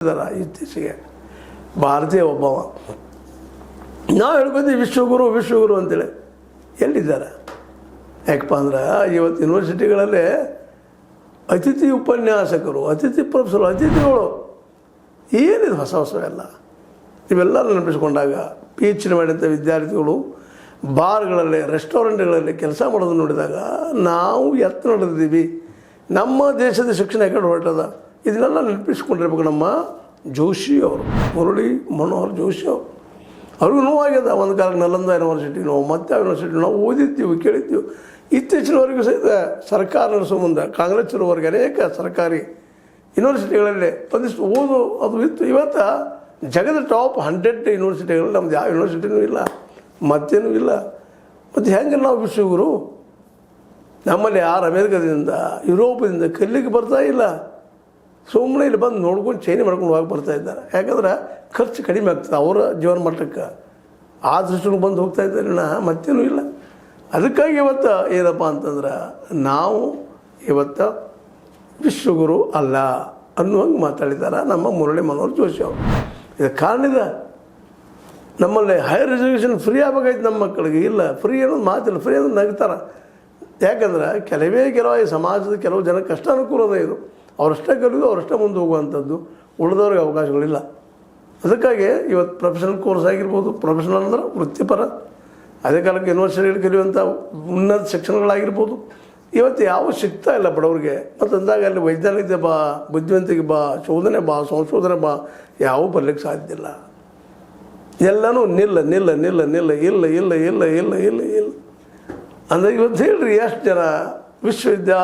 ಇತ್ತೀಚೆಗೆ ಭಾರತೀಯ ಒಬ್ಬವ ನಾವು ಹೇಳ್ಕೊತೀವಿ ವಿಶ್ವಗುರು ಅಂತೇಳಿ ಎಲ್ಲಿದ್ದಾರೆ? ಯಾಕಪ್ಪ ಅಂದ್ರೆ ಇವತ್ತು ಯೂನಿವರ್ಸಿಟಿಗಳಲ್ಲೇ ಅತಿಥಿ ಉಪನ್ಯಾಸಕರು, ಅತಿಥಿ ಪ್ರೊಫೆಸರು, ಅತಿಥಿಗಳು ಏನಿದೆ ಹೊಸ ಎಲ್ಲ ಇವೆಲ್ಲ ನೆನಪಿಸ್ಕೊಂಡಾಗ PhD ಮಾಡಿದಂಥ ವಿದ್ಯಾರ್ಥಿಗಳು ಬಾರ್ಗಳಲ್ಲಿ, ರೆಸ್ಟೋರೆಂಟ್ಗಳಲ್ಲಿ ಕೆಲಸ ಮಾಡೋದು ನೋಡಿದಾಗ ನಾವು ಎತ್ತ ನಡೆದಿದ್ದೀವಿ. ನಮ್ಮ ದೇಶದ ಶಿಕ್ಷಣ ಯಾಕಡೆ ಹೊರಟದ ಇದನ್ನೆಲ್ಲ ನೆನಪಿಸ್ಕೊಂಡಿರ್ಬೇಕು. ನಮ್ಮ ಜೋಶಿ ಅವರು, ಮುರಳಿ ಮನೋಹರ್ ಜೋಶಿ ಅವರು, ಅವ್ರಿಗೂ ನೋವಾಗ್ಯದ. ಒಂದು ಕಾಲ ನಲಂದ ಯೂನಿವರ್ಸಿಟಿ ನೋವು, ಮತ್ತೆ ಯೂನಿವರ್ಸಿಟಿ ನಾವು ಓದಿದ್ದೀವಿ, ಕೇಳಿದ್ದೀವಿ. ಇತ್ತೀಚಿನವರೆಗೂ ಸಹಿತ ಸರ್ಕಾರ ನಡೆಸೋ ಮುಂದೆ ಕಾಂಗ್ರೆಸ್ ಇರುವವರೆಗೆ ಅನೇಕ ಸರ್ಕಾರಿ ಯೂನಿವರ್ಸಿಟಿಗಳಲ್ಲಿ ಒಂದಿಷ್ಟು ಓದು ಅದು ಇತ್ತು. ಇವತ್ತು ಜಗದ ಟಾಪ್ 100 ಯೂನಿವರ್ಸಿಟಿಗಳಲ್ಲಿ ನಮ್ದು ಯಾವ ಯೂನಿವರ್ಸಿಟಿನೂ ಇಲ್ಲ, ಮತ್ತೇನೂ ಇಲ್ಲ. ಮತ್ತು ಹೆಂಗೆ ನಾವು ವಿಶ್ವಗುರು? ನಮ್ಮಲ್ಲಿ ಯಾರು ಅಮೇರಿಕಾದಿಂದ ಯುರೋಪದಿಂದ ಕಲಿಲಿಕ್ಕೆ ಬರ್ತಾ ಇಲ್ಲ. ಸುಮ್ಮನೆ ಇಲ್ಲಿ ಬಂದು ನೋಡ್ಕೊಂಡು ಚೈನಿ ಮಾಡ್ಕೊಂಡು ಹೋಗಿ ಬರ್ತಾ ಇದ್ದಾರೆ. ಯಾಕಂದ್ರೆ ಖರ್ಚು ಕಡಿಮೆ ಆಗ್ತದೆ ಅವರ ಜೀವನ ಮಟ್ಟಕ್ಕೆ. ಆ ದೃಷ್ಟಿಗೂ ಬಂದು ಹೋಗ್ತಾ ಇದ್ದಾರೆ, ಮತ್ತೇನೂ ಇಲ್ಲ. ಅದಕ್ಕಾಗಿ ಇವತ್ತು ಏನಪ್ಪ ಅಂತಂದ್ರೆ ನಾವು ಇವತ್ತು ವಿಶ್ವಗುರು ಅಲ್ಲ ಅನ್ನುವಂಗೆ ಮಾತಾಡಿದ್ದಾರೆ ನಮ್ಮ ಮುರಳಿ ಮನೋಹರ್ ಜೋಶಿ ಅವರು. ಇದಕ್ಕೆ ಕಾರಣ ಇದೆ, ನಮ್ಮಲ್ಲಿ ಹೈಯರ್ ಎಜುಕೇಷನ್ ಫ್ರೀ ಆಗಬೇಕಾಯ್ತು ನಮ್ಮ ಮಕ್ಕಳಿಗೆ. ಇಲ್ಲ, ಫ್ರೀ ಅನ್ನೋದು ಮಾತಿಲ್ಲ. ಫ್ರೀ ಅನ್ನೋದು ನಗ್ತಾರೆ. ಯಾಕಂದ್ರೆ ಕೆಲವು ಈ ಸಮಾಜದ ಕೆಲವು ಜನ ಕಷ್ಟ ಅನುಕೂಲದ ಇದು. ಅವರಷ್ಟೇ ಕಲಿಯೋದು, ಅವರಷ್ಟೇ ಮುಂದೆ ಹೋಗುವಂಥದ್ದು, ಉಳಿದವ್ರಿಗೆ ಅವಕಾಶಗಳಿಲ್ಲ. ಅದಕ್ಕಾಗಿ ಇವತ್ತು ಪ್ರೊಫೆಷನಲ್ ಕೋರ್ಸ್ ಆಗಿರ್ಬೋದು, ಪ್ರೊಫೆಷನಲ್ ಅಂದ್ರೆ ವೃತ್ತಿಪರ, ಅದೇ ಕಾಲಕ್ಕೆ ಯೂನಿವರ್ಸಿಟಿಗಳು ಕಲಿಯುವಂಥ ಉನ್ನತ ಶಿಕ್ಷಣಗಳಾಗಿರ್ಬೋದು, ಇವತ್ತು ಯಾವ ಸಿಗ್ತಾ ಇಲ್ಲ ಬಡವರಿಗೆ. ಮತ್ತು ಅಂದಾಗ ಅಲ್ಲಿ ವೈಜ್ಞಾನಿಕ ಬಾ, ಬುದ್ಧಿವಂತಿಕೆ ಬಾ, ಶೋಧನೆ ಬಾ, ಸಂಶೋಧನೆ ಬಾ, ಯಾವ ಬರಲಿಕ್ಕೆ ಸಾಧ್ಯ ಇಲ್ಲ. ಎಲ್ಲನೂ ನಿಲ್ಲ ಇಲ್ಲ ಅಂದ್ರೆ ಇವತ್ತು ಹೇಳ್ರಿ ಎಷ್ಟು ಜನ ವಿಶ್ವವಿದ್ಯಾಲಯ